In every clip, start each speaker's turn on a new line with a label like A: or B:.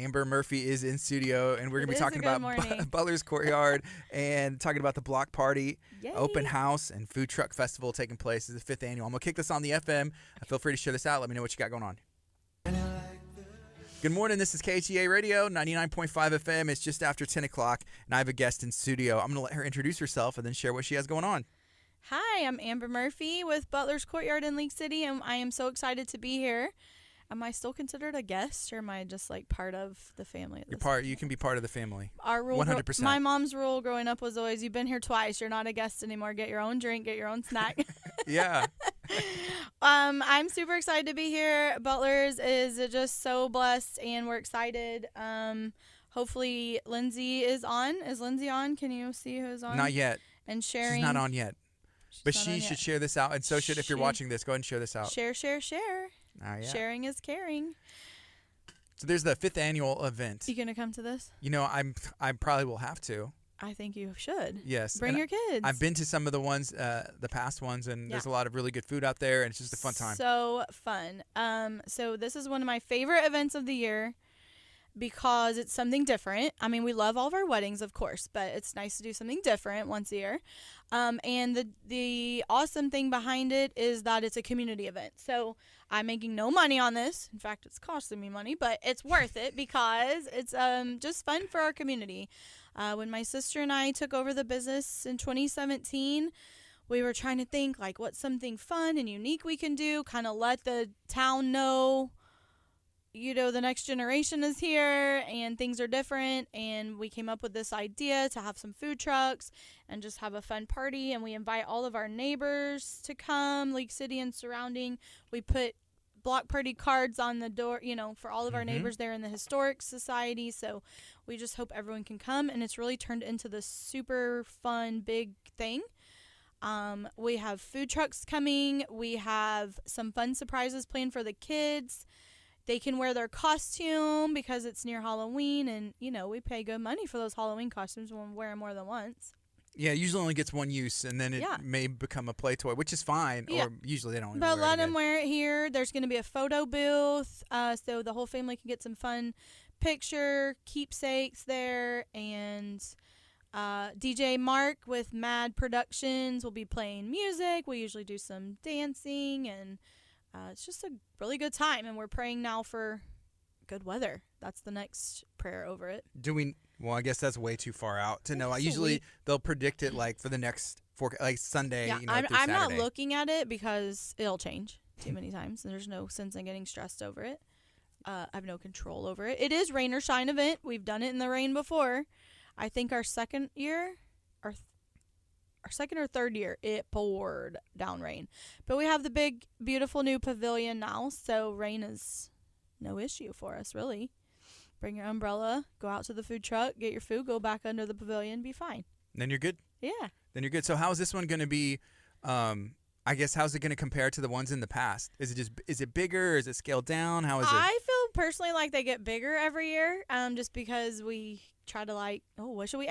A: Amber Murphy is in studio, and we're going to be talking about Butler's Courtyard and talking about the block party, open house, and food truck festival taking place. This is the 5th annual. I'm going to kick this on the FM. Feel free to share this out. Let me know what you got going on. Good morning. This is KHEA Radio, 99.5 FM. It's just after 10 o'clock, and I have a guest in studio. I'm going to let her introduce herself and then share what she has going on.
B: Hi, I'm Amber Murphy with Butler's Courtyard in League City, and I am so excited to be here. Am I still considered a guest, or am I just like part of the family?
A: You can be part of the family.
B: Our rule,
A: 100%.
B: My mom's rule growing up was always, you've been here twice, you're not a guest anymore. Get your own drink, get your own snack.
A: Yeah.
B: I'm super excited to be here. Butler's is just so blessed, and we're excited. Hopefully Lindsay is on. Is Lindsay on? Can you see who's on?
A: Not yet.
B: And sharing.
A: She's not on yet. But she should share this out, and so should if you're watching this. Go ahead and share this out.
B: Share.
A: Yeah.
B: Sharing is caring.
A: So there's the 5th annual event.
B: You gonna come to this?
A: You know, I probably will have to.
B: I think you should.
A: Yes.
B: Bring your kids.
A: I've been to some of the ones, the past ones, and there's a lot of really good food out there, and it's just a fun time.
B: So fun. So this is one of my favorite events of the year, because it's something different. I mean, we love all of our weddings, of course, but it's nice to do something different once a year. And the awesome thing behind it is that it's a community event. So I'm making no money on this. In fact, it's costing me money, but it's worth it because it's just fun for our community. When my sister and I took over the business in 2017, we were trying to think, like, what's something fun and unique we can do, kind of let the town know, you know, the next generation is here and things are different, and we came up with this idea to have some food trucks and just have a fun party, and we invite all of our neighbors to come, League City and surrounding. We put block party cards on the door, you know, for all of our neighbors there in the Historic Society, so we just hope everyone can come, and it's really turned into this super fun, big thing. We have food trucks coming. We have some fun surprises planned for the kids. They can wear their costume because it's near Halloween, and, you know, we pay good money for those Halloween costumes when we wear them more than once.
A: Yeah, it usually only gets one use, and then it may become a play toy, which is fine, or usually they don't even wear it. But
B: let them wear it here. There's going to be a photo booth, so the whole family can get some fun picture keepsakes there, and DJ Mark with Mad Productions will be playing music. We usually do some dancing, and it's just a really good time, and we're praying now for good weather. That's the next prayer over it.
A: Well, I guess that's way too far out to know. Usually they'll predict it like for the next Sunday.
B: Yeah,
A: you know,
B: I'm not looking at it because it'll change too many times, and there's no sense in getting stressed over it. I have no control over it. It is rain or shine event. We've done it in the rain before. I think our second year, our second or third year, it poured down rain. But we have the big, beautiful new pavilion now, so rain is no issue for us, really. Bring your umbrella, go out to the food truck, get your food, go back under the pavilion, be fine.
A: Then you're good?
B: Yeah.
A: Then you're good. So how is this one going to be, I guess, how's it going to compare to the ones in the past? Is it bigger? Is it scaled down? How is it?
B: I feel personally like they get bigger every year, just because we try to what should we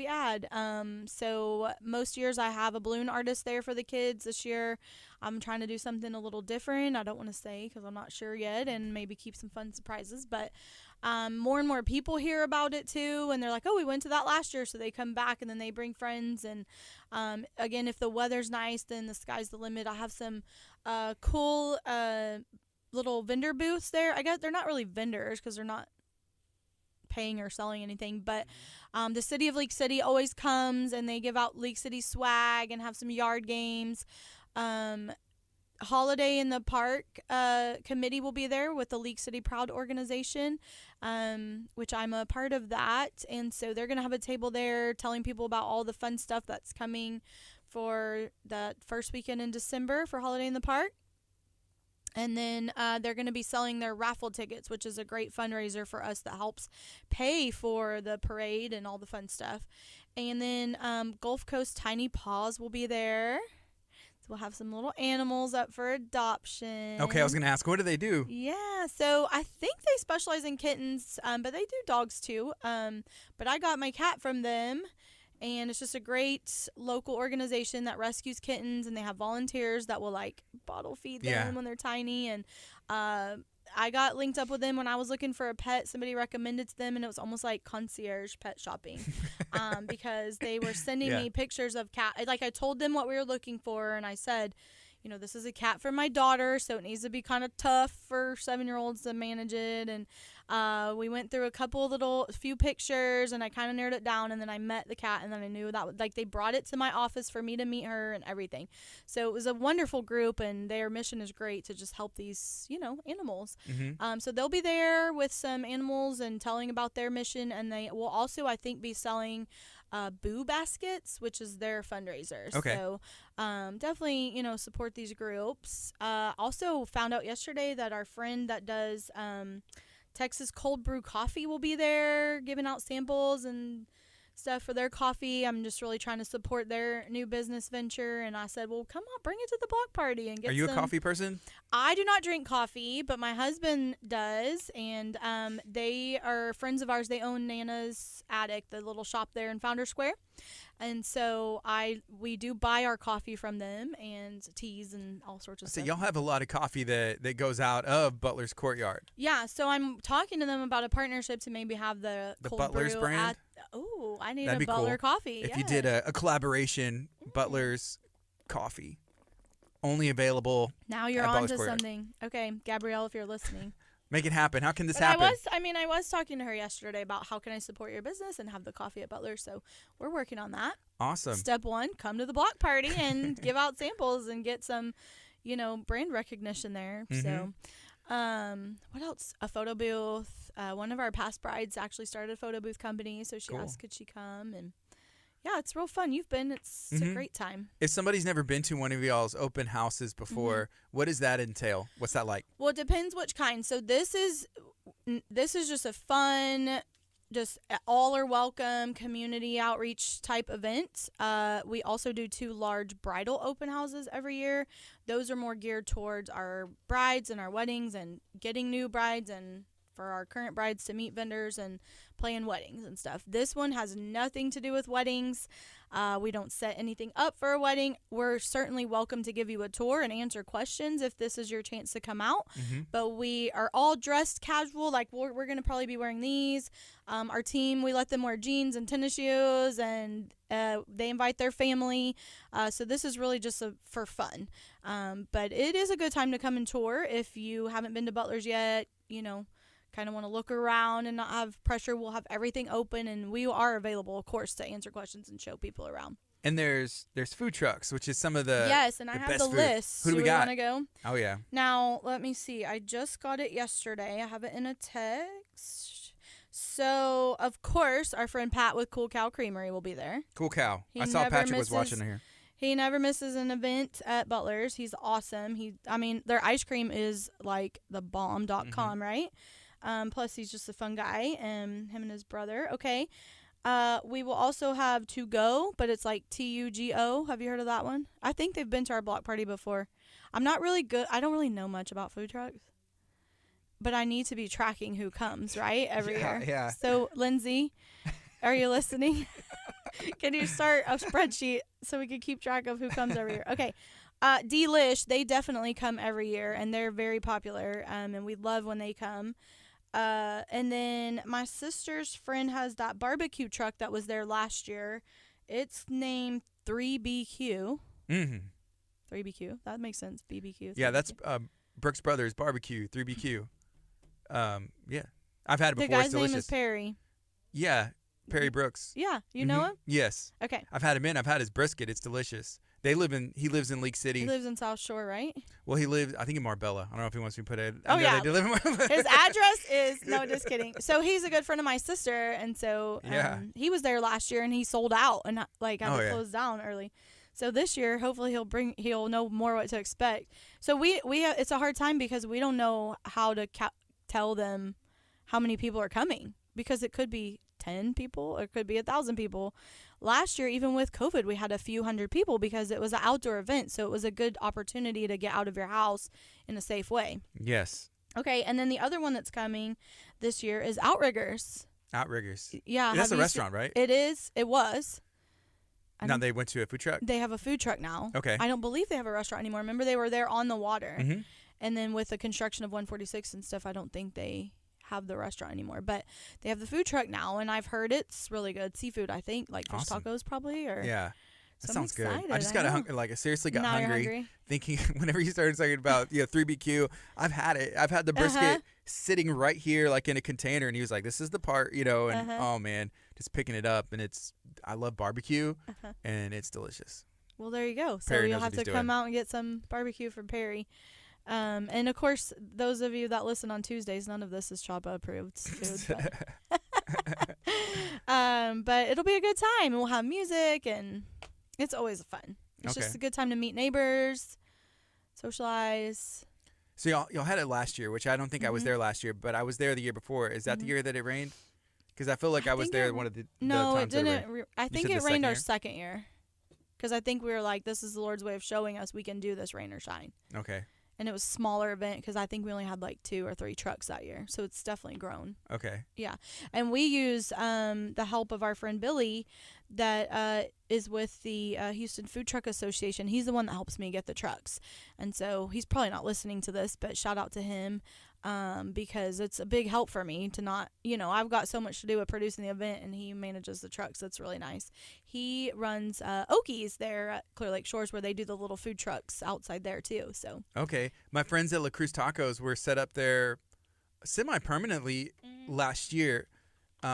B: add? So most years I have a balloon artist there for the kids. This year I'm trying to do something a little different. I don't want to say because I'm not sure yet, and maybe keep some fun surprises, but more and more people hear about it too, and they're like, oh, we went to that last year, so they come back, and then they bring friends, and again, if the weather's nice, then the sky's the limit. I have some cool little vendor booths there. I guess they're not really vendors because they're not paying or selling anything, but the city of League City always comes, and they give out League City swag and have some yard games. Holiday in the Park committee will be there with the League City Proud organization, which I'm a part of that, and so they're going to have a table there telling people about all the fun stuff that's coming for that first weekend in December for Holiday in the Park. And then they're going to be selling their raffle tickets, which is a great fundraiser for us that helps pay for the parade and all the fun stuff. And then Gulf Coast Tiny Paws will be there. So we'll have some little animals up for adoption.
A: Okay, I was going to ask, what do they do?
B: Yeah, so I think they specialize in kittens, but they do dogs too. But I got my cat from them. And it's just a great local organization that rescues kittens, and they have volunteers that will bottle feed them when they're tiny. And I got linked up with them when I was looking for a pet. Somebody recommended to them, and it was almost like concierge pet shopping because they were sending me pictures of cat. Like, I told them what we were looking for, and I said, you know, this is a cat for my daughter, so it needs to be kind of tough for 7-year-olds to manage it. And we went through a few pictures, and I kind of narrowed it down, and then I met the cat, and then I knew that, like, they brought it to my office for me to meet her and everything. So it was a wonderful group, and their mission is great to just help these, you know, animals. So they'll be there with some animals and telling about their mission, and they will also, I think, be selling Boo Baskets, which is their fundraiser.
A: Okay.
B: So definitely, you know, support these groups. Also found out yesterday that our friend that does Texas cold brew coffee will be there giving out samples and stuff for their coffee. I'm just really trying to support their new business venture, and I said, well, come on, bring it to the block party and get.
A: Are you a coffee person?
B: I do not drink coffee, but my husband does, and they are friends of ours. They own Nana's Attic, the little shop there in Founder Square, and so we do buy our coffee from them and teas and all sorts of stuff.
A: So y'all have a lot of coffee that goes out of Butler's Courtyard.
B: Yeah, so I'm talking to them about a partnership to maybe have the cold
A: Butler's
B: brew
A: brand.
B: I need
A: That'd
B: a
A: be
B: Butler
A: cool.
B: coffee.
A: If you did a collaboration, Butler's coffee, only available.
B: Now you're
A: at
B: on
A: Butler's
B: to
A: Courtyard.
B: something. Okay, Gabrielle, if you're listening.
A: Make it happen. How can this
B: But
A: happen?
B: I was talking to her yesterday about how can I support your business and have the coffee at Butler. So we're working on that.
A: Awesome.
B: Step 1, come to the block party and give out samples and get some, you know, brand recognition there. So what else? A photo booth. One of our past brides actually started a photo booth company, so she asked could she come, and yeah, it's real fun. You've been. It's a great time.
A: If somebody's never been to one of y'all's open houses before, what does that entail? What's that like?
B: Well, it depends which kind. So this is just a fun, just all are welcome community outreach type event. We also do 2 large bridal open houses every year. Those are more geared towards our brides and our weddings and getting new brides and for our current brides to meet vendors and plan weddings and stuff. This one has nothing to do with weddings. We don't set anything up for a wedding. We're certainly welcome to give you a tour and answer questions if this is your chance to come out. But we are all dressed casual. Like we're going to probably be wearing these. Our team, we let them wear jeans and tennis shoes, and they invite their family. So this is really just for fun. But it is a good time to come and tour if you haven't been to Butler's yet, you know, kind of want to look around and not have pressure. We'll have everything open, and we are available, of course, to answer questions and show people around.
A: And there's food trucks, which is some of the
B: yes, and I have the list.
A: Who do we got?
B: Want to go?
A: Oh yeah.
B: Now let me see. I just got it yesterday. I have it in a text. So of course, our friend Pat with Cool Cow Creamery will be there.
A: Cool Cow. I saw Patrick was watching here.
B: He never misses an event at Butler's. He's awesome. Their ice cream is like the bomb.com, right? Plus, he's just a fun guy, him and his brother. Okay. We will also have To Go, but it's like TUGO. Have you heard of that one? I think they've been to our block party before. I'm not really good. I don't really know much about food trucks, but I need to be tracking who comes, right? Every year.
A: Yeah.
B: So, Lindsay, are you listening? Can you start a spreadsheet so we can keep track of who comes every year? Okay. Delish, they definitely come every year, and they're very popular, and we love when they come. And then my sister's friend has that barbecue truck that was there last year. It's named 3BQ. 3BQ. That makes sense. BBQ.
A: Yeah, that's Brooks Brothers Barbecue, 3BQ. Yeah. I've had it before.
B: The guy's
A: it's delicious.
B: name is Perry.
A: Yeah, Perry Brooks.
B: Yeah, you know him?
A: Yes.
B: Okay.
A: I've had him in. I've had his brisket. It's delicious. He lives in League City.
B: He lives in South Shore, right?
A: Well, he lives, I think, in Marbella. I don't know if he wants me to put it.
B: Oh, yeah.
A: They live in Marbella.
B: His address is, no, just kidding. So he's a good friend of my sister, and so he was there last year, and he sold out and had to close down early. So this year, hopefully he'll know more what to expect. So we it's a hard time because we don't know how to tell them how many people are coming, because it could be 10 people or it could be 1,000 people. Last year, even with COVID, we had a few hundred people because it was an outdoor event. So it was a good opportunity to get out of your house in a safe way.
A: Yes.
B: Okay. And then the other one that's coming this year is Outriggers.
A: Outriggers.
B: Yeah.
A: That's a restaurant, right?
B: It is. It was.
A: Now they went to a food truck?
B: They have a food truck now.
A: Okay.
B: I don't believe they have a restaurant anymore. Remember, they were there on the water. And then with the construction of 146 and stuff, I don't think they have the restaurant anymore. But they have the food truck now, and I've heard it's really good. Seafood, I think, like fish tacos probably. Or
A: yeah. That
B: so
A: sounds good.
B: I
A: just got I seriously got hungry thinking whenever you started talking about 3BQ, I've had it. I've had the brisket sitting right here like in a container, and he was like, "This is the part," and oh man, just picking it up, and I love barbecue, and it's delicious.
B: Well, there you go. So
A: Perry
B: you'll have to come out and get some barbecue from Perry. And of course, those of you that listen on Tuesdays, none of this is Chapa approved food. But it'll be a good time, and we'll have music, and it's always fun. It's just a good time to meet neighbors, socialize.
A: So y'all had it last year, which I don't think I was there last year, but I was there the year before. Is that the year that it rained? Because I feel like I was there one of the times
B: it didn't. I think it rained our second year. Because I think we were like, this is the Lord's way of showing us we can do this rain or shine.
A: Okay.
B: And it was a smaller event because I think we only had like 2 or 3 trucks that year. So it's definitely grown.
A: Okay.
B: Yeah. And we use the help of our friend Billy that is with the Houston Food Truck Association. He's the one that helps me get the trucks. And so he's probably not listening to this, but shout out to him because it's a big help for me to not, I've got so much to do with producing the event, and he manages the trucks. That's really nice. He runs Okies there at Clear Lake Shores, where they do the little food trucks outside there too. So okay,
A: my friends at La Cruz Tacos were set up there semi-permanently last year.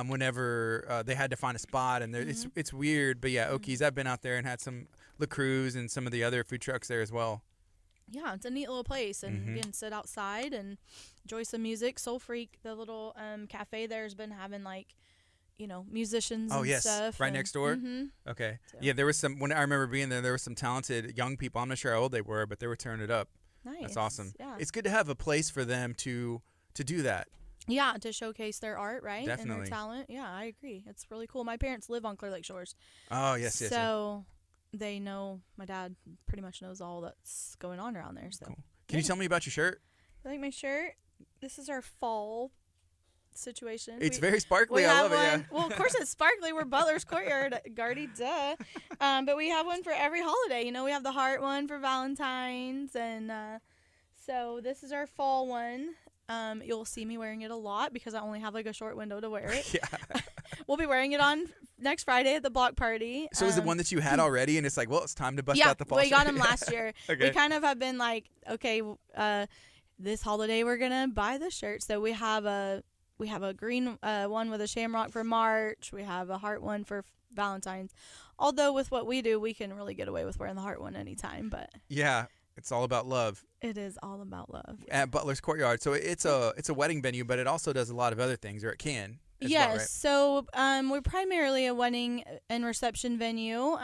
A: Whenever they had to find a spot, and it's weird, but yeah, Okies. I've been out there and had some La Cruz and some of the other food trucks there as well.
B: Yeah, it's a neat little place, and you can sit outside and enjoy some music. Soul Freak, the little cafe there, has been having musicians and stuff.
A: Right next door? Okay. So. Yeah, there was when I remember being there were some talented young people. I'm not sure how old they were, but they were turning it up.
B: Nice.
A: That's awesome.
B: Yeah.
A: It's good to have a place for them to do that.
B: Yeah, to showcase their art, right?
A: Definitely.
B: And their talent. Yeah, I agree. It's really cool. My parents live on Clear Lake Shores.
A: Oh, yes.
B: So they know, my dad pretty much knows all that's going on around there. So,
A: cool. Can you tell me about your shirt?
B: I like my shirt. This is our fall situation.
A: It's very sparkly. I love it. Yeah.
B: Well, of course it's sparkly. We're Butler's Courtyard, Gardy, duh. But we have one for every holiday. We have the heart one for Valentine's, and so this is our fall one. You'll see me wearing it a lot because I only have like a short window to wear it.
A: Yeah.
B: We'll be wearing it on next Friday at the block party.
A: So is it one that you had already, and it's like, well, it's time to bust out the fall
B: we got them last year.
A: Okay.
B: We kind of have been like, okay, this holiday we're gonna buy the shirt. So we have a green one with a shamrock for March. We have a heart one for Valentine's. Although with what we do, we can really get away with wearing the heart one anytime. But
A: yeah. It's all about love.
B: It is all about love.
A: Yeah. At Butler's Courtyard. So it's a wedding venue, but it also does a lot of other things, or it can.
B: Yes.
A: Well, right?
B: So we're primarily a wedding and reception venue.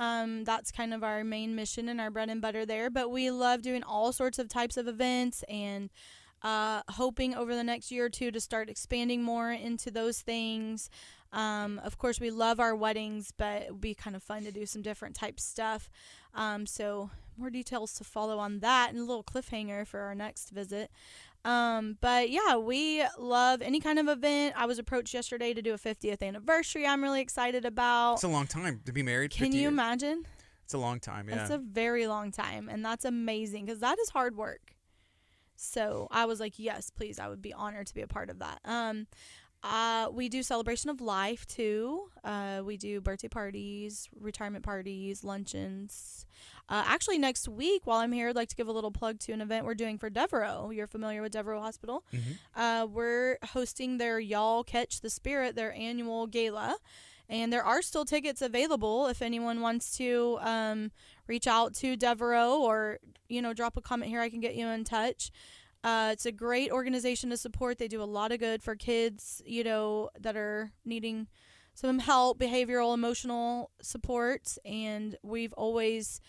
B: That's kind of our main mission and our bread and butter there. But we love doing all sorts of types of events, and hoping over the next year or two to start expanding more into those things. Of course, we love our weddings, but it would be kind of fun to do some different type stuff. So more details to follow on that, and a little cliffhanger for our next visit. But yeah, we love any kind of event. I was approached yesterday to do a 50th anniversary. I'm really excited about.
A: It's a long time to be married.
B: Can you imagine?
A: It's a long time. Yeah.
B: It's a very long time, and that's amazing because that is hard work. So I was like, yes, please. I would be honored to be a part of that. We do celebration of life too. We do birthday parties, retirement parties, luncheons. Actually, next week while I'm here, I'd like to give a little plug to an event we're doing for Devereaux. You're familiar with Devereaux Hospital?
A: Mm-hmm.
B: We're hosting their Y'all Catch the Spirit, their annual gala. And there are still tickets available if anyone wants to reach out to Devereaux or, drop a comment here. I can get you in touch. It's a great organization to support. They do a lot of good for kids, that are needing some help, behavioral, emotional support. And we've always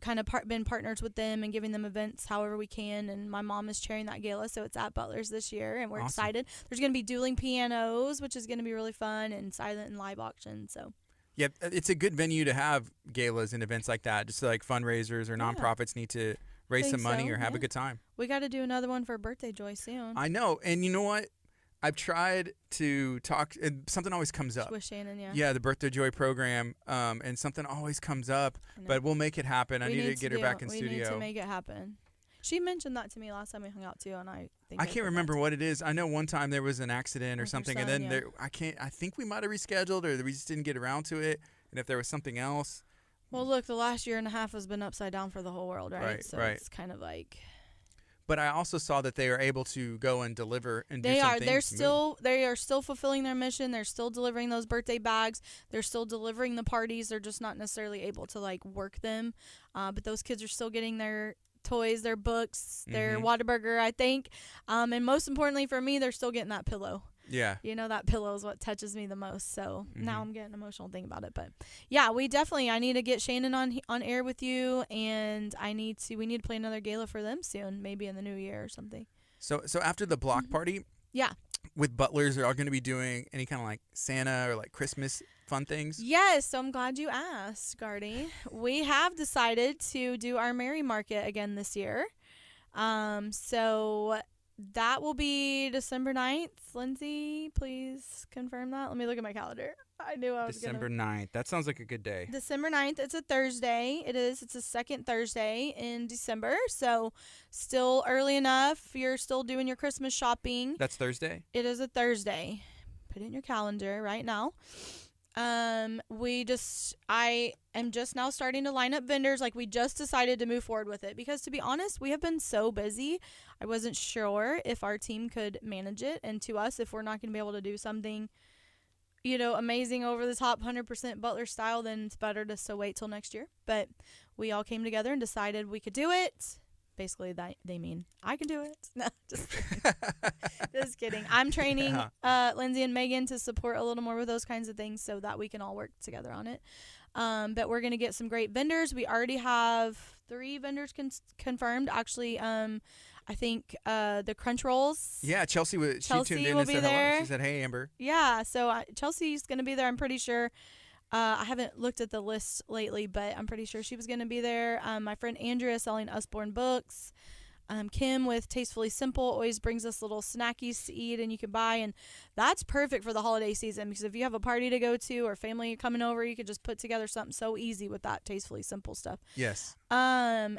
B: kind of been partners with them and giving them events however we can. And my mom is chairing that gala, so it's at Butler's this year, and we're excited. There's going to be dueling pianos, which is going to be really fun, and silent and live auction. So.
A: Yeah, it's a good venue to have galas and events like that, just so like fundraisers or nonprofits need to raise some money or have a good time.
B: We got to do another one for Birthday Joy soon.
A: I know. And you know what? I've tried to talk, and something always comes up.
B: With Shannon, yeah.
A: Yeah, the Birthday Joy program, and something always comes up, but we'll make it happen. I need to get her back in studio.
B: We need to make it happen. She mentioned that to me last time we hung out too, and I
A: can't remember what it is. I know one time there was an accident or something, and then I think we might have rescheduled, or we just didn't get around to it. And if there was something else.
B: Well, look, the last year and a half has been upside down for the whole world, right? So it's kind of like.
A: But I also saw that they are able to go and deliver and do something.
B: They are still fulfilling their mission. They're still delivering those birthday bags. They're still delivering the parties. They're just not necessarily able to like work them. But those kids are still getting their toys, their books, their Whataburger, I think. And most importantly for me, they're still getting that pillow.
A: Yeah.
B: That pillow is what touches me the most. So now I'm getting emotional thinking about it. But yeah, I need to get Shannon on air with you, and we need to play another gala for them soon, maybe in the new year or something.
A: So after the block party, with Butlers, are all going to be doing any kind of like Santa or like Christmas fun things?
B: Yes, so I'm glad you asked, Gardy. We have decided to do our Merry Market again this year. So that will be December 9th. Lindsay, please confirm that. Let me look at my calendar. I knew I was
A: December 9th. That sounds like a good day.
B: December 9th. It's a Thursday. It's a second Thursday in December. So still early enough. You're still doing your Christmas shopping.
A: That's Thursday?
B: It is a Thursday. Put it in your calendar right now. I am just now starting to line up vendors. Like, we just decided to move forward with it because, to be honest, we have been so busy. I wasn't sure if our team could manage it, and to us, if we're not going to be able to do something, amazing, over the top, 100% Butler style, then it's better to still wait till next year. But we all came together and decided we could do it. Basically, they mean I can do it. No, just kidding. Just kidding. I'm training Lindsay and Megan to support a little more with those kinds of things so that we can all work together on it. But we're going to get some great vendors. We already have 3 vendors confirmed. Actually, I think the Crunch Rolls.
A: Yeah, Chelsea tuned in and said hello. She said, "Hey, Amber."
B: Yeah, so Chelsea's going to be there, I'm pretty sure. I haven't looked at the list lately, but I'm pretty sure she was going to be there. My friend Andrea selling Usborne books. Kim with Tastefully Simple always brings us little snackies to eat and you can buy. And that's perfect for the holiday season because if you have a party to go to or family coming over, you could just put together something so easy with that Tastefully Simple stuff.
A: Yes.
B: And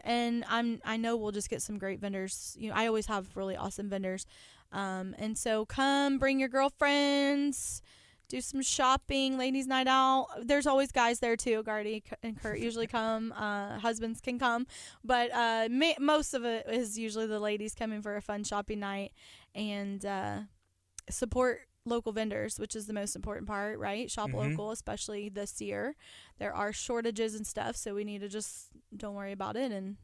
B: I know we'll just get some great vendors. I always have really awesome vendors. And so come bring your girlfriends. Do some shopping, ladies' night out. There's always guys there too. Gardy and Kurt usually come. Husbands can come. But most of it is usually the ladies coming for a fun shopping night and support local vendors, which is the most important part, right? Shop local, especially this year. There are shortages and stuff, so we need to just don't worry about it and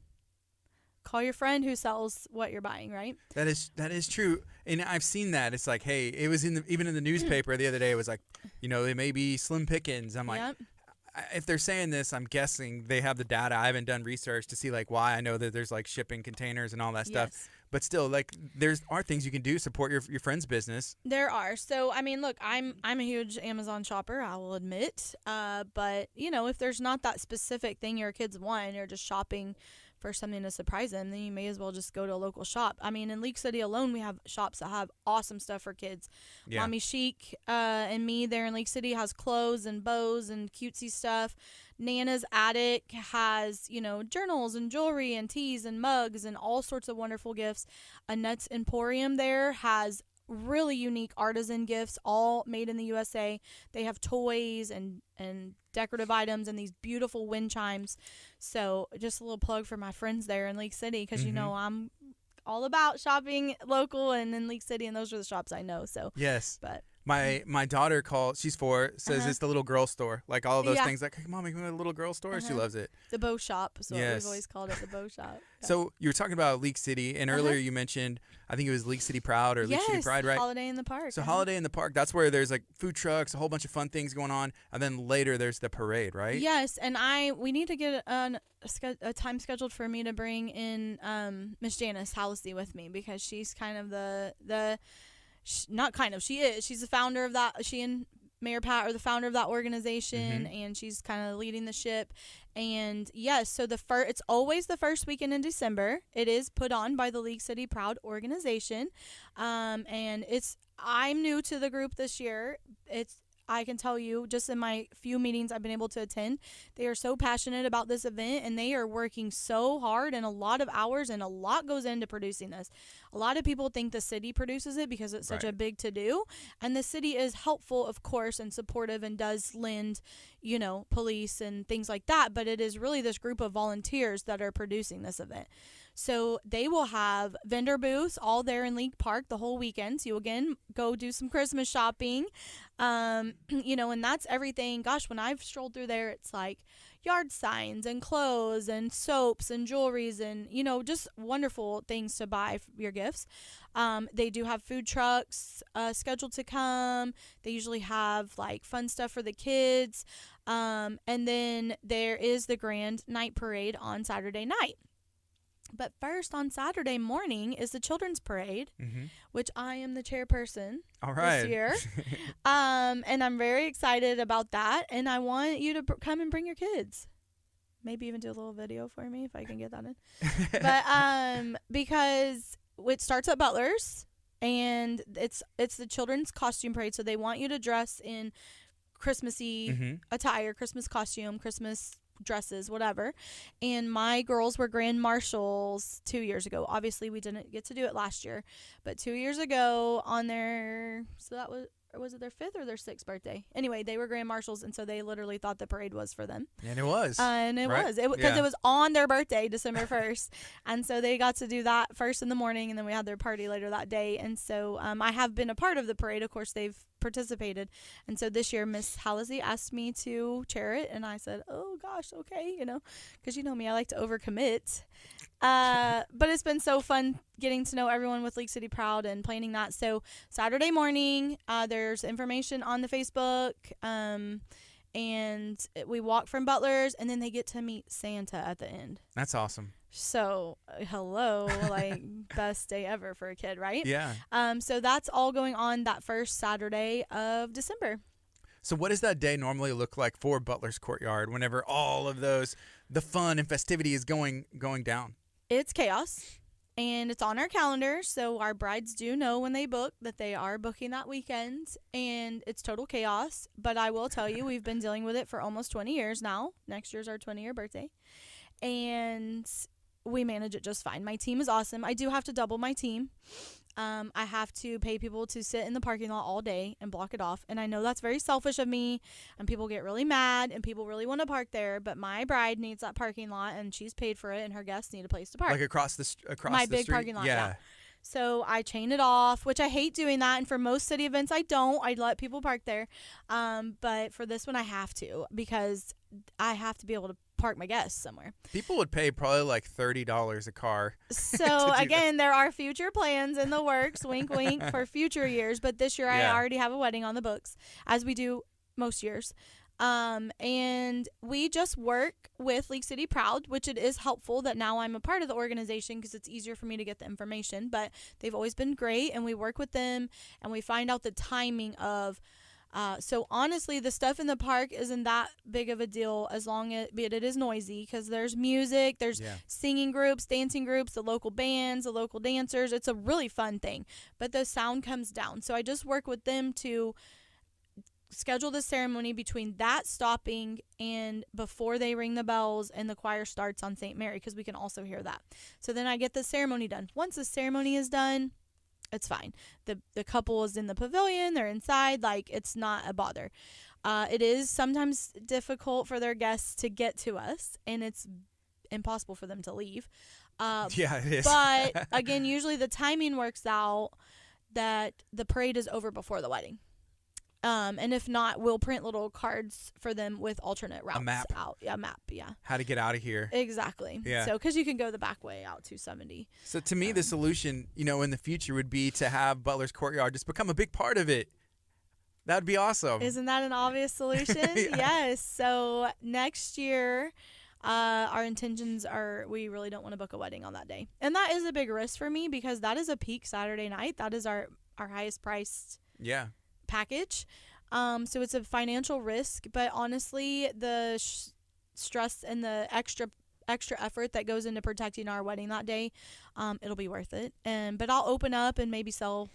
B: call your friend who sells what you're buying, right?
A: That is true. And I've seen that. It's like, hey, it was even in the newspaper the other day. It was like, it may be slim pickings. I'm like, if they're saying this, I'm guessing they have the data. I haven't done research to see like why. I know that there's like shipping containers and all that stuff. But still, like, there are things you can do, support your friend's business.
B: There are. So, I mean, look, I'm a huge Amazon shopper, I will admit. But, if there's not that specific thing your kids want and you're just shopping for something to surprise them, then you may as well just go to a local shop. I mean, in League City alone, we have shops that have awesome stuff for kids. Yeah. Mommy Chic and me there in League City has clothes and bows and cutesy stuff. Nana's Attic has, journals and jewelry and teas and mugs and all sorts of wonderful gifts. A Nuts Emporium there has really unique artisan gifts, all made in the USA. They have toys and decorative items and these beautiful wind chimes. So just a little plug for my friends there in League City because, I'm all about shopping local and in League City, and those are the shops I know. So
A: yes,
B: but
A: my daughter called. She's 4. Says it's the little girl store. Like all of those things. Like, hey, Mom, we can go to the little girl store. She loves it.
B: The Bow Shop is what we've always called it. The Bow Shop. Yeah.
A: So you were talking about League City, and earlier you mentioned, I think it was League City Proud or League City Pride, right?
B: Holiday in the Park.
A: So Holiday in the Park. That's where there's like food trucks, a whole bunch of fun things going on, and then later there's the parade, right?
B: Yes, and we need to get a time scheduled for me to bring in Miss Janice Hallisey with me because she's kind of she's the founder of that. She and Mayor Pat are the founder of that organization, and she's kind of leading the ship. And yes, so it's always the first weekend in December. It is put on by the League City Proud organization, and I'm new to the group this year. I can tell you, just in my few meetings I've been able to attend, they are so passionate about this event, and they are working so hard and a lot of hours, and a lot goes into producing this. A lot of people think the city produces it because it's such a big to-do, and the city is helpful, of course, and supportive, and does lend, police and things like that, but it is really this group of volunteers that are producing this event. So they will have vendor booths all there in League Park the whole weekend. So you, again, go do some Christmas shopping, and that's everything. Gosh, when I've strolled through there, it's like yard signs and clothes and soaps and jewelries and, just wonderful things to buy for your gifts. They do have food trucks scheduled to come. They usually have, like, fun stuff for the kids. And then there is the grand night parade on Saturday night. But first, on Saturday morning, is the children's parade, which I am the chairperson this year. And I'm very excited about that. And I want you to come and bring your kids. Maybe even do a little video for me if I can get that in. But because it starts at Butler's, and it's the children's costume parade. So they want you to dress in Christmassy attire, Christmas costume, Christmas dresses, whatever. And my girls were grand marshals 2 years ago. Obviously, we didn't get to do it last year, but 2 years ago on was it their 5th or their 6th birthday? Anyway, they were grand marshals, and so they literally thought the parade was for them.
A: And it was.
B: Because it was on their birthday, December 1st. And so they got to do that first in the morning, and then we had their party later that day. And so I have been a part of the parade. Of course, they've participated. And so this year, Miss Halsey asked me to chair it, and I said, oh, gosh, okay, because you know me, I like to overcommit. But it's been so fun getting to know everyone with League City Proud and planning that. So Saturday morning, there's information on the Facebook, and we walk from Butler's, and then they get to meet Santa at the end.
A: That's awesome.
B: So hello, like best day ever for a kid, right?
A: Yeah.
B: So that's all going on that first Saturday of December.
A: So what does that day normally look like for Butler's Courtyard whenever all of the fun and festivity is going down?
B: It's chaos, and it's on our calendar, so our brides do know when they book that they are booking that weekend, and it's total chaos. But I will tell you, we've been dealing with it for almost 20 years now. Next year's our 20-year birthday, and we manage it just fine. My team is awesome. I do have to double my team. I have to pay people to sit in the parking lot all day and block it off. And I know that's very selfish of me, and people get really mad, and people really want to park there. But my bride needs that parking lot, and she's paid for it, and her guests need a place to park.
A: Like across the street?
B: My big parking lot, yeah. So I chain it off, which I hate doing that. And for most city events, I don't. I let people park there. But for this one, I have to, because I have to be able to park my guests somewhere.
A: People would pay probably like $30 a car.
B: So again, there are future plans in the works, wink, wink, for future years. But this year, I already have a wedding on the books, as we do most years. And we just work with League City Proud, which it is helpful that now I'm a part of the organization because it's easier for me to get the information. But they've always been great, and we work with them, and we find out the timing of. So honestly, the stuff in the park isn't that big of a deal as long as it is noisy, because there's music, there's singing groups, dancing groups, the local bands, the local dancers. It's a really fun thing, but the sound comes down. So I just work with them to schedule the ceremony between that stopping and before they ring the bells and the choir starts on St. Mary, because we can also hear that. So then I get the ceremony done. Once the ceremony is done, it's fine. The couple is in the pavilion, they're inside, like it's not a bother. It is sometimes difficult for their guests to get to us, and it's impossible for them to leave.
A: Yeah, it is.
B: But again, usually the timing works out that the parade is over before the wedding. And if not, we'll print little cards for them with alternate routes.
A: A map.
B: A map, yeah.
A: How to get out of here.
B: Exactly. Yeah. So, because you can go the back way out 270.
A: So, to me, the solution, in the future would be to have Butler's Courtyard just become a big part of it. That would be awesome.
B: Isn't that an obvious solution? Yeah. Yes. So, next year, our intentions are we really don't want to book a wedding on that day. And that is a big risk for me, because that is a peak Saturday night. That is our highest priced package. So it's a financial risk, but honestly, the stress and the extra effort that goes into protecting our wedding that day, it'll be worth it. But I'll open up and maybe sell,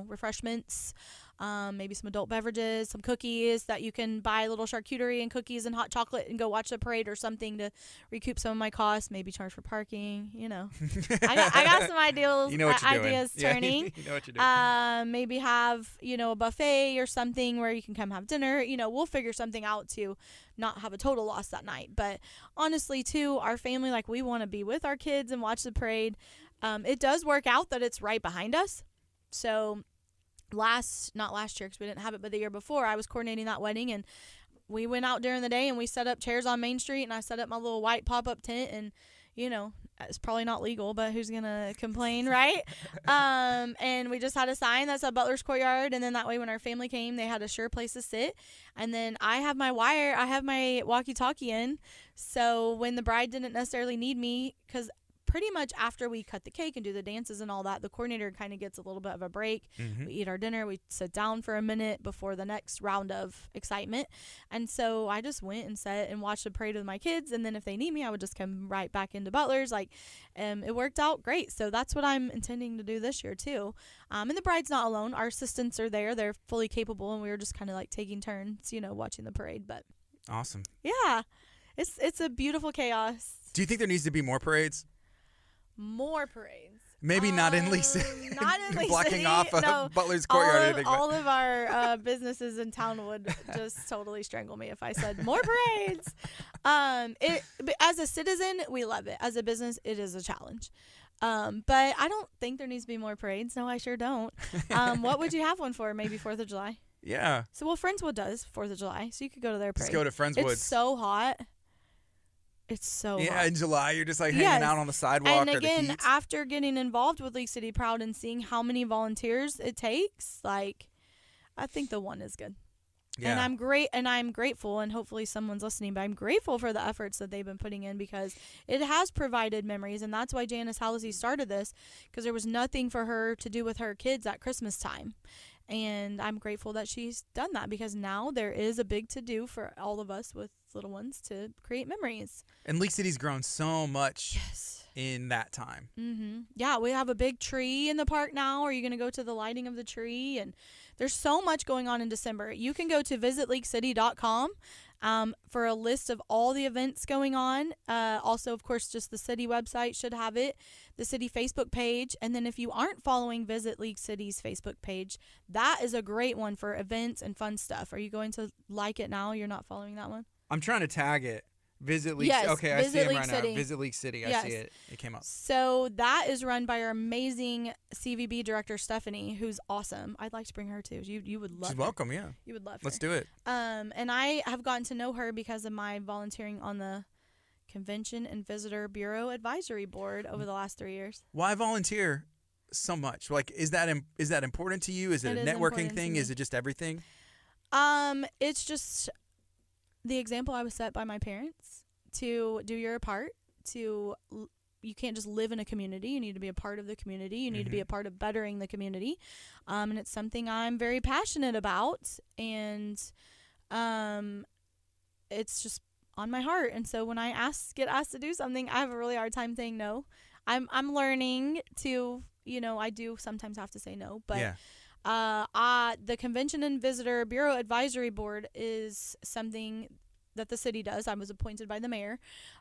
B: refreshments, maybe some adult beverages, some cookies that you can buy, a little charcuterie and cookies and hot chocolate and go watch the parade or something to recoup some of my costs. Maybe charge for parking. I got some ideas.
A: You know what you're
B: ideas
A: doing.
B: turning.
A: Yeah, you know what you're doing.
B: Maybe have a buffet or something where you can come have dinner. We'll figure something out to not have a total loss that night. But honestly, too, our family, we want to be with our kids and watch the parade. It does work out that it's right behind us. So not last year because we didn't have it, but the year before, I was coordinating that wedding, and we went out during the day and we set up chairs on Main Street, and I set up my little white pop-up tent, and it's probably not legal, but who's gonna complain, right? And we just had a sign that said Butler's Courtyard, and then that way when our family came, they had a sure place to sit. And then I have my walkie-talkie in, so when the bride didn't necessarily need me, because pretty much after we cut the cake and do the dances and all that, the coordinator kind of gets a little bit of a break. Mm-hmm. We eat our dinner, we sit down for a minute before the next round of excitement. And so I just went and sat and watched the parade with my kids, and then if they need me, I would just come right back into Butler's. It worked out great. So that's what I'm intending to do this year too. And the bride's not alone. Our assistants are there. They're fully capable, and we were just kind of taking turns, watching the parade. But
A: awesome.
B: Yeah. It's a beautiful chaos.
A: Do you think there needs to be more parades?
B: More parades.
A: Maybe not in League City.
B: Not in League
A: Blocking
B: City.
A: off
B: No,
A: Butler's Courtyard.
B: All of our businesses in town would just totally strangle me if I said more parades. As a citizen, we love it. As a business, it is a challenge. But I don't think there needs to be more parades. No, I sure don't. What would you have one for? Maybe 4th of July?
A: Yeah.
B: So, Friendswood does 4th of July, so you could go to their parade.
A: Just go to Friendswood.
B: It's so hot. It's so hot.
A: In July, you're just hanging out on the sidewalk.
B: And again,
A: or the heat.
B: After getting involved with League City Proud and seeing how many volunteers it takes, I think the one is good. Yeah. And I'm grateful, and hopefully someone's listening, but I'm grateful for the efforts that they've been putting in, because it has provided memories. And that's why Janice Halsey started this, because there was nothing for her to do with her kids at Christmas time. And I'm grateful that she's done that, because now there is a big to-do for all of us with little ones to create memories.
A: And League City's grown so much in that time.
B: Mm-hmm. Yeah, we have a big tree in the park now. Are you going to go to the lighting of the tree? And there's so much going on in December. You can go to visitleaguecity.com for a list of all the events going on. Also, of course, just the city website should have it, the city Facebook page. And then if you aren't following Visit League City's Facebook page, that is a great one for events and fun stuff. Are you going to like it now? You're not following that one?
A: I'm trying to tag it. Visit League City. Okay, I see it right now. Visit League City. I see it. It came up.
B: So that is run by our amazing CVB director, Stephanie, who's awesome. I'd like to bring her too. You would love her.
A: She's welcome, yeah.
B: You would love her.
A: Let's do it.
B: And I have gotten to know her because of my volunteering on the Convention and Visitor Bureau Advisory Board over the last 3 years.
A: Why volunteer so much? Is that important to you? Is it a networking thing? Is it just everything?
B: It's just the example I was set by my parents to do your part. You can't just live in a community. You need to be a part of the community. You need to be a part of bettering the community. And it's something I'm very passionate about, and it's just on my heart. And so when I get asked to do something, I have a really hard time saying no. I'm learning to, I do sometimes have to say no, but the Convention and Visitor Bureau Advisory Board is something that the city does. I was appointed by the mayor,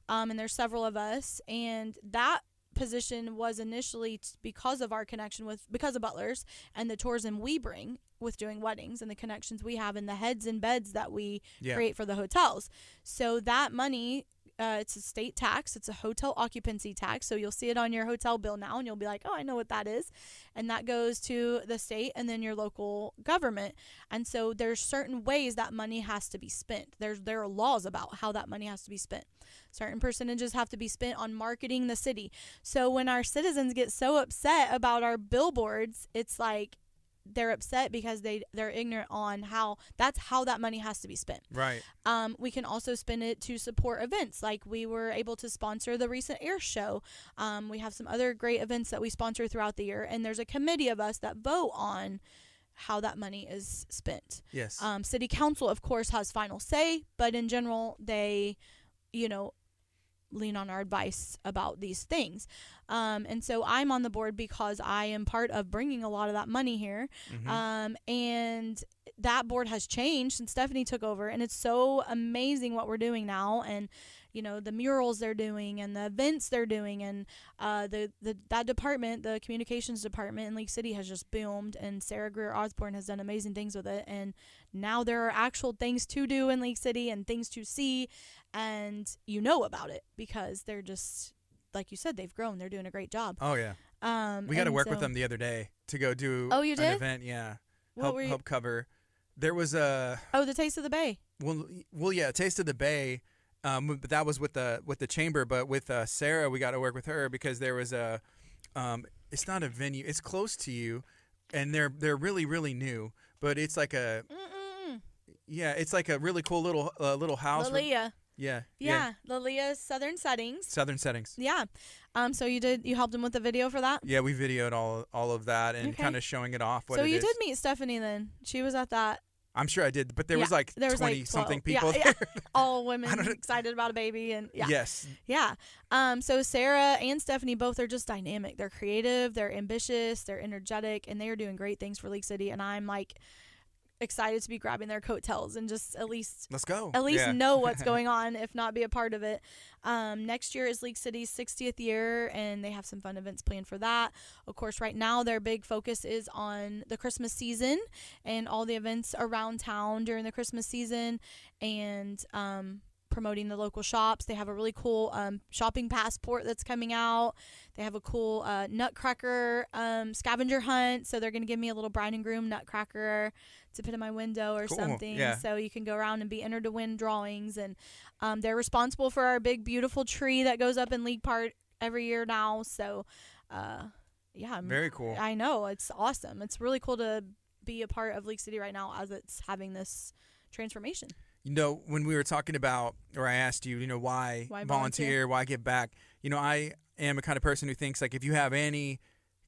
B: and there's several of us, and that position was initially because of our connection because of Butler's and the tourism we bring with doing weddings and the connections we have and the heads and beds that we create for the hotels. So that money, it's a state tax. It's a hotel occupancy tax. So you'll see it on your hotel bill now, and you'll be like, oh, I know what that is. And that goes to the state and then your local government. And so there's certain ways that money has to be spent. There are laws about how that money has to be spent. Certain percentages have to be spent on marketing the city. So when our citizens get so upset about our billboards, it's like they're upset because they're ignorant on how that money has to be spent.
A: Right.
B: We can also spend it to support events. Like we were able to sponsor the recent air show. We have some other great events that we sponsor throughout the year, and there's a committee of us that vote on how that money is spent.
A: Yes.
B: City council, of course, has final say, but in general, they, lean on our advice about these things. And so I'm on the board because I am part of bringing a lot of that money here. And that board has changed since Stephanie took over, and it's so amazing what we're doing now. And the murals they're doing and the events they're doing, and that department, the communications department in League City, has just boomed, and Sarah Greer Osborne has done amazing things with it. And now there are actual things to do in League City and things to see, and about it because they're just, like you said, they've grown. They're doing a great job.
A: Oh yeah. We got to work with them the other day to go do
B: an
A: event. Yeah. Help cover. There was the
B: Taste of the Bay.
A: Well, yeah, Taste of the Bay. But that was with the chamber. But with Sarah, we got to work with her because there was it's not a venue. It's close to you, and they're really, really new. But it's like it's like a really cool little house.
B: Lalia.
A: Yeah.
B: Lalia's Southern Settings. Yeah. So you helped him with the video for that?
A: Yeah, we videoed all of that and kind of showing it off.
B: So you did meet Stephanie then. She was at that.
A: I'm sure I did, but there was 20-something people there.
B: All women excited about a baby. And
A: Yes.
B: Yeah. So Sarah and Stephanie both are just dynamic. They're creative, they're ambitious, they're energetic, and they are doing great things for League City. And I'm excited to be grabbing their coattails and just at least
A: let's go.
B: At least know what's going on, if not be a part of it. Next year is League City's 60th year, and they have some fun events planned for that. Of course, right now their big focus is on the Christmas season and all the events around town during the Christmas season, and promoting the local shops. They have a really cool shopping passport that's coming out. They have a cool nutcracker scavenger hunt. So they're going to give me a little bride and groom nutcracker to put in my window or something.
A: Yeah.
B: So you can go around and be entered to win drawings. And they're responsible for our big, beautiful tree that goes up in League Park every year now. So, very cool. I know. It's awesome. It's really cool to be a part of League City right now as it's having this transformation.
A: When we were talking about, or I asked you, why volunteer, why give back, I am a kind of person who thinks if you have any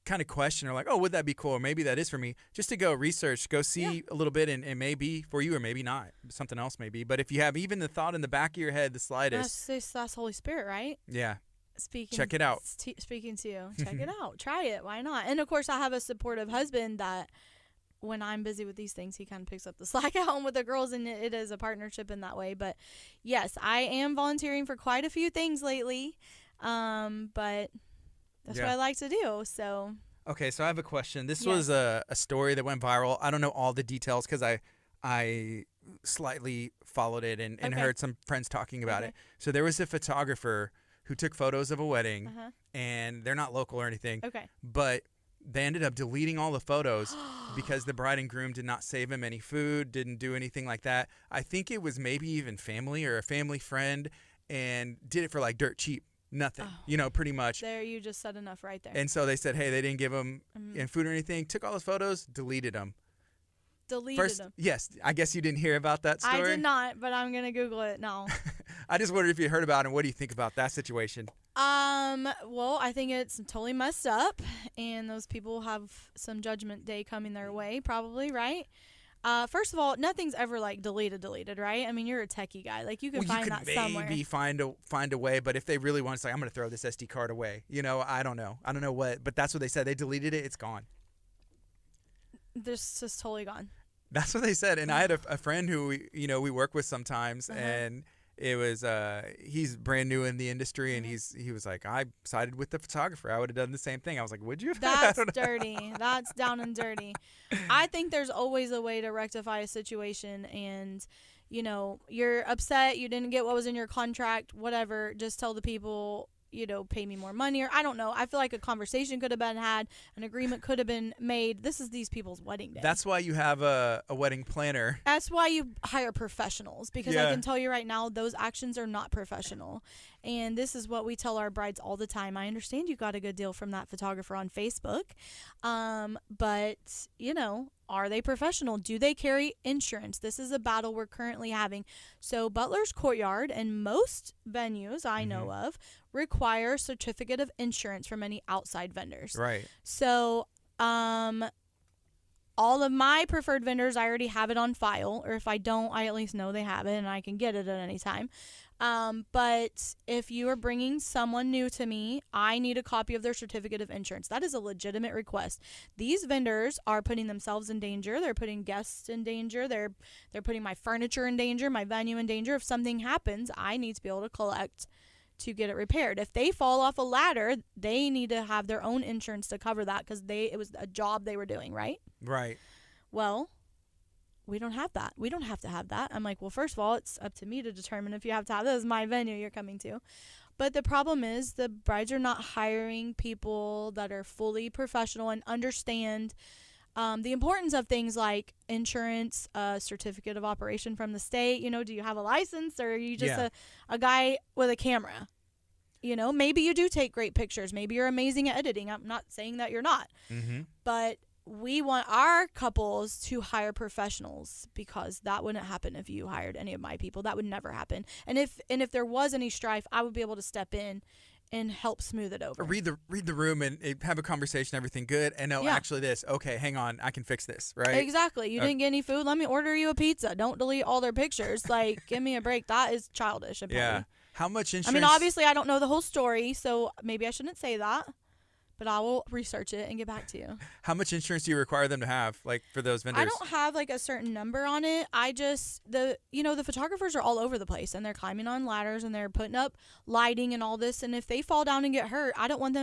A: kind of question or would that be cool, or maybe that is for me, just to go research, go see a little bit, and it may be for you or maybe not, something else maybe. But if you have even the thought in the back of your head, the slightest.
B: That's Holy Spirit, right?
A: Yeah. Check it out.
B: Speaking to you. Check it out. Try it. Why not? And of course I have a supportive husband that when I'm busy with these things, he kind of picks up the slack at home with the girls, and it is a partnership in that way. But yes, I am volunteering for quite a few things lately, but that's what I like to do. So
A: okay, so I have a question. This was a story that went viral. I don't know all the details because I slightly followed it and heard some friends talking about it. So there was a photographer who took photos of a wedding, and they're not local or anything. Okay, but they ended up deleting all the photos because the bride and groom did not save him any food, didn't do anything like that. I think it was maybe even family or a family friend, and did it for dirt cheap. Nothing, pretty much.
B: There, you just said enough right there.
A: And so they said, hey, they didn't give him food or anything, took all those photos, deleted them.
B: Them?
A: Yes. I guess you didn't hear about that story?
B: I did not, but I'm going to Google it now.
A: I just wondered if you heard about it, and what do you think about that situation?
B: Well, I think it's totally messed up, and those people have some judgment day coming their way, probably, right? First of all, nothing's ever deleted, right? I mean, you're a techie guy. You can find that somewhere.
A: Maybe find a way, but if they really want to I'm going to throw this SD card away. I don't know. I don't know what, but that's what they said. They deleted it. It's gone.
B: This is totally gone.
A: That's what they said. And I had a friend who we work with sometimes, and it was he's brand new in the industry, and he was like, I sided with the photographer. I would have done the same thing. I was like, would you?
B: That's dirty. That's down and dirty. I think there's always a way to rectify a situation, and you're upset you didn't get what was in your contract, whatever. Just tell the people, pay me more money, or I don't know. I feel like a conversation could have been had, an agreement could have been made. This is these people's wedding day.
A: That's why you have a wedding planner.
B: That's why you hire professionals, because I can tell you right now, those actions are not professional. And this is what we tell our brides all the time. I understand you got a good deal from that photographer on Facebook, but are they professional? Do they carry insurance? This is a battle we're currently having. So Butler's Courtyard and most venues I know of require a certificate of insurance from any outside vendors.
A: Right.
B: So All of my preferred vendors, I already have it on file, or if I don't, I at least know they have it and I can get it at any time. But if you are bringing someone new to me, I need a copy of their certificate of insurance. That is a legitimate request. These vendors are putting themselves in danger. They're putting guests in danger. They're putting my furniture in danger, my venue in danger. If something happens, I need to be able to collect to get it repaired. If they fall off a ladder, they need to have their own insurance to cover that because it was a job they were doing, right?
A: Right.
B: Well, we don't have that. We don't have to have that. I'm like, well, first of all, it's up to me to determine if you have to have this. Is my venue you're coming to. But the problem is the brides are not hiring people that are fully professional and understand the importance of things like insurance, certificate of operation from the state. Do you have a license, or are you just a guy with a camera? Maybe you do take great pictures. Maybe you're amazing at editing. I'm not saying that you're not.
A: Mm-hmm.
B: But we want our couples to hire professionals, because that wouldn't happen if you hired any of my people. That would never happen. And if there was any strife, I would be able to step in and help smooth it over.
A: Or read the room and have a conversation, everything good, and actually this. Okay, hang on, I can fix this, right?
B: Exactly. You didn't get any food, let me order you a pizza. Don't delete all their pictures. Like, give me a break. That is childish.
A: Yeah. How much insurance?
B: I mean, obviously, I don't know the whole story, so maybe I shouldn't say that. But I will research it and get back to you.
A: How much insurance do you require them to have, like, for those vendors?
B: I don't have, like, a certain number on it. I just, the photographers are all over the place, and they're climbing on ladders, and they're putting up lighting and all this. And if they fall down and get hurt, I don't want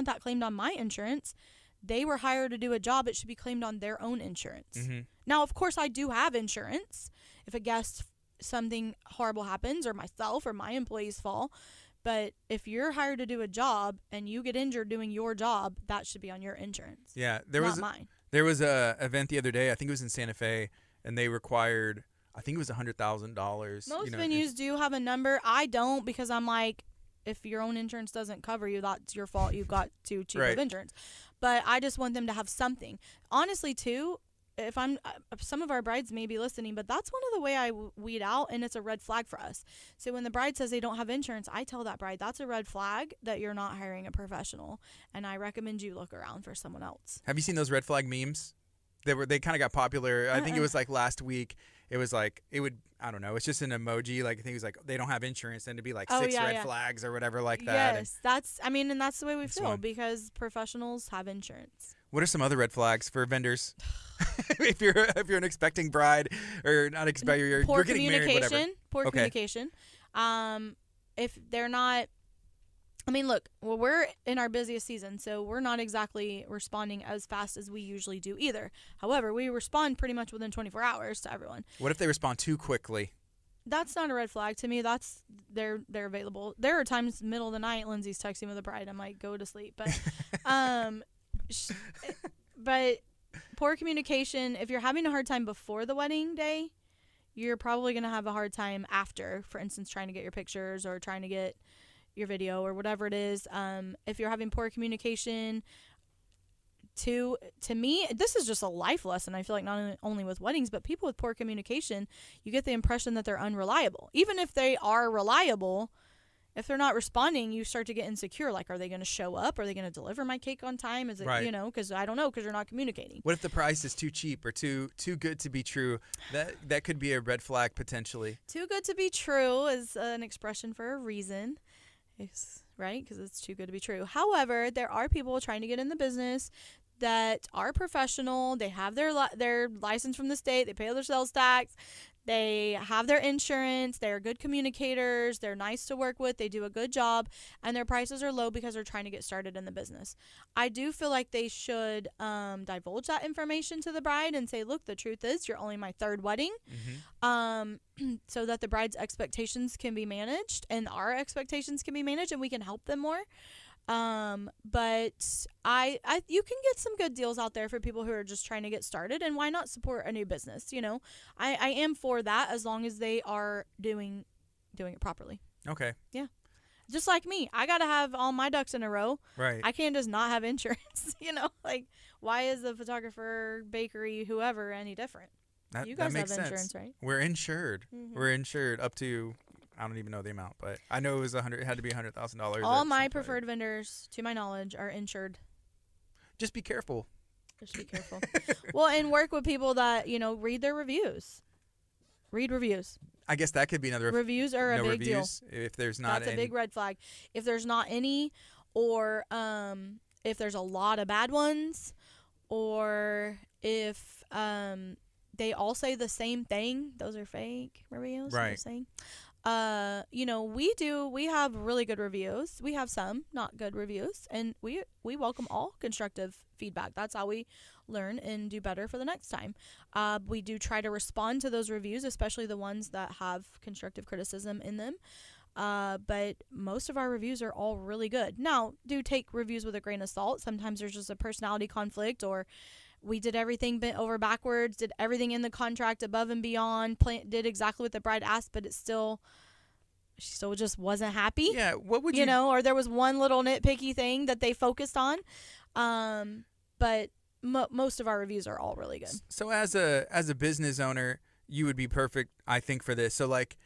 B: that claimed on my insurance. They were hired to do a job. It should be claimed on their own insurance.
A: Mm-hmm.
B: Now, of course, I do have insurance. If a guest, something horrible happens, or myself or my employees fall. But if you're hired to do a job and you get injured doing your job, that should be on your insurance.
A: Yeah,
B: not mine.
A: There was a event the other day. I think it was in Santa Fe, and they required, I think it was $100,000.
B: Most venues do have a number. I don't, because I'm like, if your own insurance doesn't cover you, that's your fault. You've got too cheap of insurance. But I just want them to have something. Honestly, too. If some of our brides may be listening, but that's one of the way I weed out, and it's a red flag for us. So when the bride says they don't have insurance, I tell that bride that's a red flag that you're not hiring a professional, and I recommend you look around for someone else.
A: Have you seen those red flag memes? They kind of got popular. I think it was like last week. It was like I don't know. It's just an emoji. Like I think it was like they don't have insurance, and to be like six red flags or whatever like that.
B: Yes, and that's the way we feel because professionals have insurance.
A: What are some other red flags for vendors? if you're an expecting bride or not expecting, you're getting married, whatever.
B: Poor communication. If they're not, I mean, look, well, we're in our busiest season, so we're not exactly responding as fast as we usually do either. However, we respond pretty much within 24 hours to everyone.
A: What if they respond too quickly?
B: That's not a red flag to me. That's they're available. There are times middle of the night, Lindsay's texting with a bride. I'm like, go to sleep. But but poor communication, if you're having a hard time before the wedding day, you're probably going to have a hard time after, for instance, trying to get your pictures or trying to get your video or whatever it is. If you're having poor communication, to me, this is just a life lesson. I feel like not only with weddings, but people with poor communication, you get the impression that they're unreliable. Even if they are reliable, if they're not responding, you start to get insecure. Like, are they going to show up? Are they going to deliver my cake on time? Is it, because I don't know, because you're not communicating.
A: What if the price is too cheap or too good to be true? That could be a red flag potentially.
B: Too good to be true is an expression for a reason, right? Because it's too good to be true. However, there are people trying to get in the business that are professional. They have their license from the state. They pay their sales tax. They have their insurance. They're good communicators. They're nice to work with. They do a good job. And their prices are low because they're trying to get started in the business. I do feel like they should divulge that information to the bride and say, look, the truth is you're only my third wedding. Mm-hmm. So that the bride's expectations can be managed and our expectations can be managed and we can help them more. But you can get some good deals out there for people who are just trying to get started, and why not support a new business? I am for that as long as they are doing it properly.
A: Okay.
B: Yeah. Just like me, I got to have all my ducks in a row.
A: Right.
B: I can't just not have insurance, like why is the photographer, bakery, whoever any different? You guys have insurance, right?
A: We're insured. Mm-hmm. We're insured up to, I don't even know the amount, but I know it had to be $100,000.
B: All my preferred vendors, to my knowledge, are insured.
A: Just be careful.
B: Just be careful. Well, and work with people that, read their reviews. Read reviews.
A: I guess that could be another.
B: Reviews are a big deal.
A: If there's not
B: That's a big red flag. If there's not any, or if there's a lot of bad ones, or if they all say the same thing, those are fake reviews.
A: Right.
B: We have really good reviews. We have some not good reviews, and we welcome all constructive feedback. That's how we learn and do better for the next time. We do try to respond to those reviews, especially the ones that have constructive criticism in them. But most of our reviews are all really good. Now, do take reviews with a grain of salt. Sometimes there's just a personality conflict, or we did everything bent over backwards, did everything in the contract above and beyond, did exactly what the bride asked, but she still just wasn't happy.
A: Yeah, what would you
B: or there was one little nitpicky thing that they focused on. But most of our reviews are all really good.
A: So as a business owner, you would be perfect, I think, for this. So like,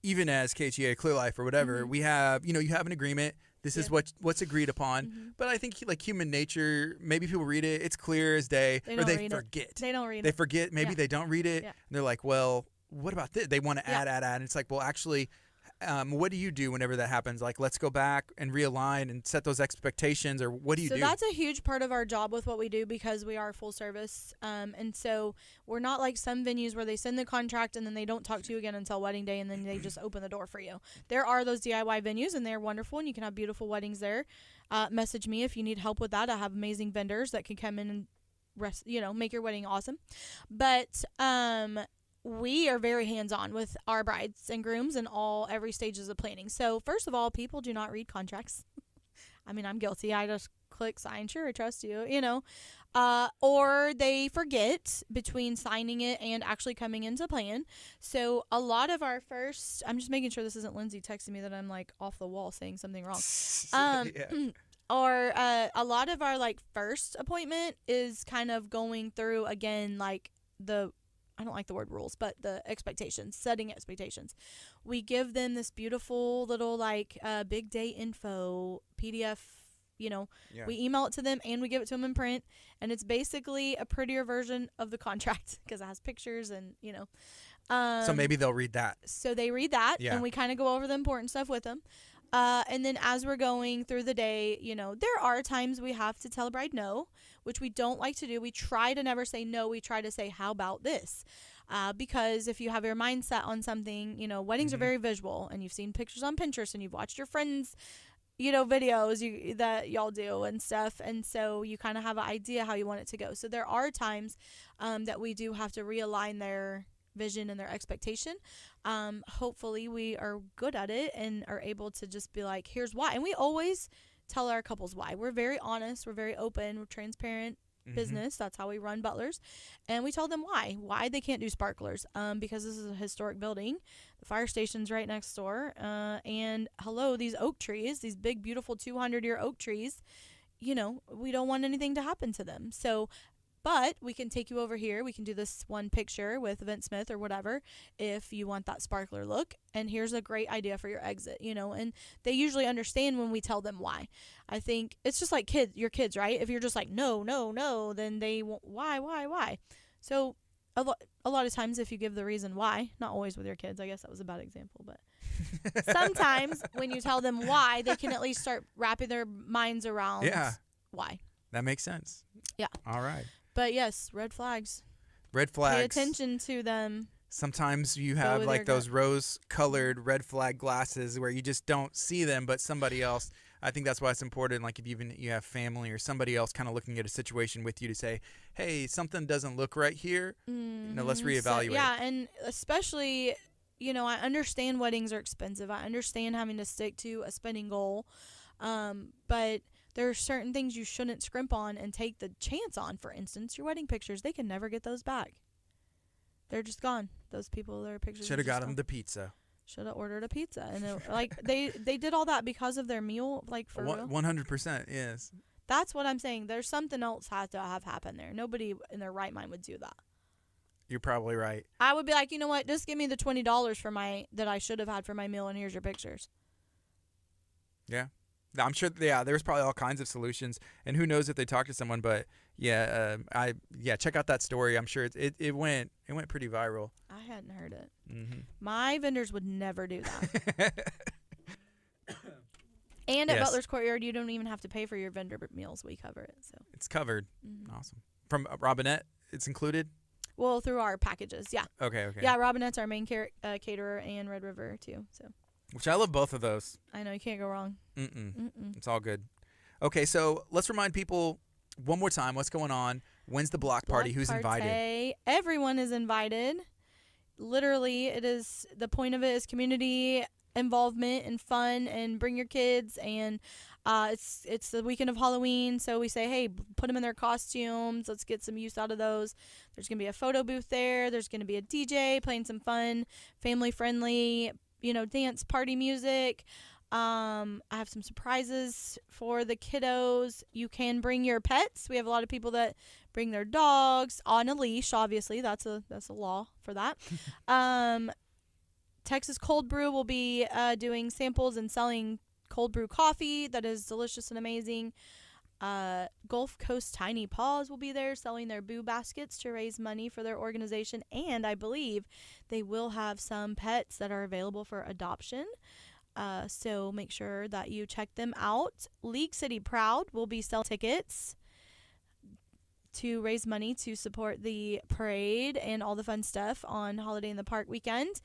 A: even as KHEA Clear Life or whatever, we have, you have an agreement. This is what's agreed upon. But I think like human nature, maybe people read it, it's clear as day, or they forget.
B: They don't read it.
A: They forget, maybe they don't read it.
B: Yeah.
A: And they're like, well, what about this? They want to add. And it's like, well, actually, what do you do whenever that happens? Like, let's go back and realign and set those expectations, or what do you do?
B: So that's a huge part of our job with what we do, because we are full service. And so we're not like some venues where they send the contract and then they don't talk to you again until wedding day, and then they just open the door for you. There are those DIY venues, and they're wonderful, and you can have beautiful weddings there. Message me if you need help with that. I have amazing vendors that can come in and make your wedding awesome. But we are very hands-on with our brides and grooms in every stages of planning. So first of all, people do not read contracts. I mean, I'm guilty. I just click sign. Sure, I trust you, or they forget between signing it and actually coming into plan. So a lot of our first, I'm just making sure this isn't Lindsay texting me that I'm like off the wall saying something wrong. Or a lot of our like first appointment is kind of going through again, like I don't like the word rules, but the expectations, setting expectations. We give them this beautiful little big day info PDF, We email it to them and we give it to them in print, and it's basically a prettier version of the contract because it has pictures and,
A: so maybe they'll read that.
B: So they read that, and we kind of go over the important stuff with them. And then as we're going through the day, there are times we have to tell a bride no, which we don't like to do. We try to never say no. We try to say, how about this? Because if you have your mindset on something, weddings are very visual, and you've seen pictures on Pinterest, and you've watched your friends, videos that y'all do and stuff. And so you kind of have an idea how you want it to go. So there are times that we do have to realign their vision and their expectation. Hopefully we are good at it and are able to just be like, here's why. And we always tell our couples why. We're very honest, we're very open, we're transparent business. That's how we run Butlers. And we tell them why they can't do sparklers, because this is a historic building. The fire station's right next door, and these oak trees, these big beautiful 200-year oak trees, we don't want anything to happen to them. So but we can take you over here. We can do this one picture with Vince Smith or whatever if you want that sparkler look. And here's a great idea for your exit, and they usually understand when we tell them why. I think it's just like your kids, right? If you're just like, no, then they won't, why? So a lot of times if you give the reason why, not always with your kids, I guess that was a bad example, but sometimes when you tell them why, they can at least start wrapping their minds around why.
A: That makes sense.
B: Yeah.
A: All right.
B: But yes, red flags.
A: Red flags.
B: Pay attention to them.
A: Sometimes you have like those rose-colored red flag glasses where you just don't see them, but somebody else. I think that's why it's important. Like if you have family or somebody else kind of looking at a situation with you to say, "Hey, something doesn't look right here. Let's reevaluate."
B: So, and especially, I understand weddings are expensive. I understand having to stick to a spending goal, but there are certain things you shouldn't scrimp on and take the chance on. For instance, your wedding pictures, they can never get those back. They're just gone. Those people, their pictures.
A: Should have got them the pizza.
B: Should have ordered a pizza. And they did all that because of their meal, for real.
A: 100%, yes.
B: That's what I'm saying. There's something else has to have happened there. Nobody in their right mind would do that.
A: You're probably right.
B: I would be like, you know what? Just give me the $20 that I should have had for my meal, and here's your pictures.
A: Yeah. I'm sure, there's probably all kinds of solutions, and who knows if they talk to someone, but, Check out that story. I'm sure it went pretty viral.
B: I hadn't heard it.
A: Mm-hmm.
B: My vendors would never do that. And at Butler's Courtyard, you don't even have to pay for your vendor meals. We cover it. So
A: it's covered.
B: Mm-hmm.
A: Awesome. From Robinette, it's included?
B: Well, through our packages, yeah.
A: Okay.
B: Yeah, Robinette's our main caterer, and Red River, too. So.
A: Which I love both of those.
B: I know, you can't go wrong.
A: It's all good. Okay, so let's remind people one more time what's going on. When's the block party? Who's invited?
B: Everyone is invited. Literally, the point of it is community involvement and fun, and bring your kids, and it's the weekend of Halloween, so we say, hey, put them in their costumes, let's get some use out of those. There's gonna be a photo booth there, there's gonna be a DJ playing some fun family friendly dance party music. I have some surprises for the kiddos. You can bring your pets. We have a lot of people that bring their dogs on a leash, obviously that's a law for that. Texas Cold Brew will be doing samples and selling cold brew coffee that is delicious and amazing. Gulf Coast Tiny Paws will be there selling their boo baskets to raise money for their organization, and I believe they will have some pets that are available for adoption. So make sure that you check them out. League City Proud will be selling tickets to raise money to support the parade and all the fun stuff on Holiday in the Park weekend.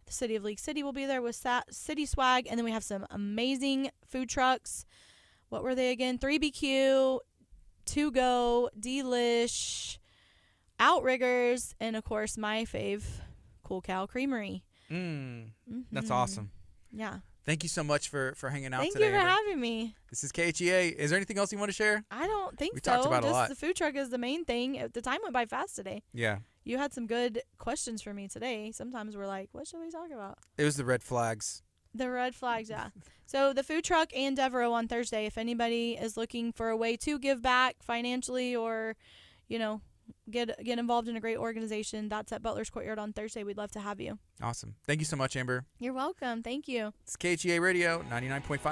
B: The City of League City will be there with City Swag, and then we have some amazing food trucks. What were they again? 3BQ, To Go, Delish, Outriggers, and of course my fave, Cool Cow Creamery.
A: That's awesome.
B: Yeah.
A: Thank you so much for hanging out today.
B: Thank you for having me.
A: This is KHEA. Is there anything else you want to share?
B: I don't think
A: we
B: so.
A: Talked about
B: Just
A: a lot.
B: The food truck is the main thing. The time went by fast today.
A: Yeah.
B: You had some good questions for me today. Sometimes we're like, what should we talk about?
A: It was the red flags.
B: The red flags, yeah. So the food truck and Devereaux on Thursday. If anybody is looking for a way to give back financially or, get involved in a great organization, that's at Butler's Courtyard on Thursday. We'd love to have you.
A: Awesome. Thank you so much, Amber.
B: You're welcome. Thank you.
A: It's KHEA Radio 99.5.